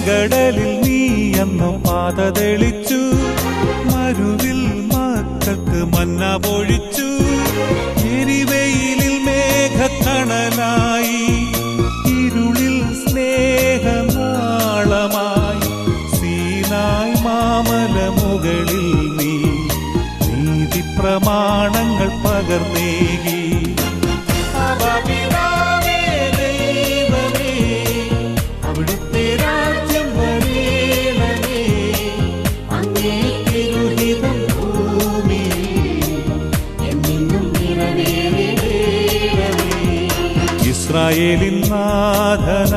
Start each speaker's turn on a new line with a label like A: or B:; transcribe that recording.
A: ചെങ്കടലിൽ നീ അന്നു പാത തെളിച്ചു, മരുവിൽ മക്കൾക്ക് മന്ന പൊഴിച്ചു. എരിവെയിലിൽ മേഘക്കണലായി, ഇരുളിൽ സ്നേഹനാളമായി. സീനായ് മാമല മുകളിൽ നീ നീതി പ്രമാണങ്ങൾ പകർന്നേകി. അവിടുത്തെ രാജ്യം വരേണമേ, അങ്ങേ തിരുഹിതം ഭൂമിയിൽ എന്നും നിറവേറണമേ. ഇസ്രായേലിൻ നാഥന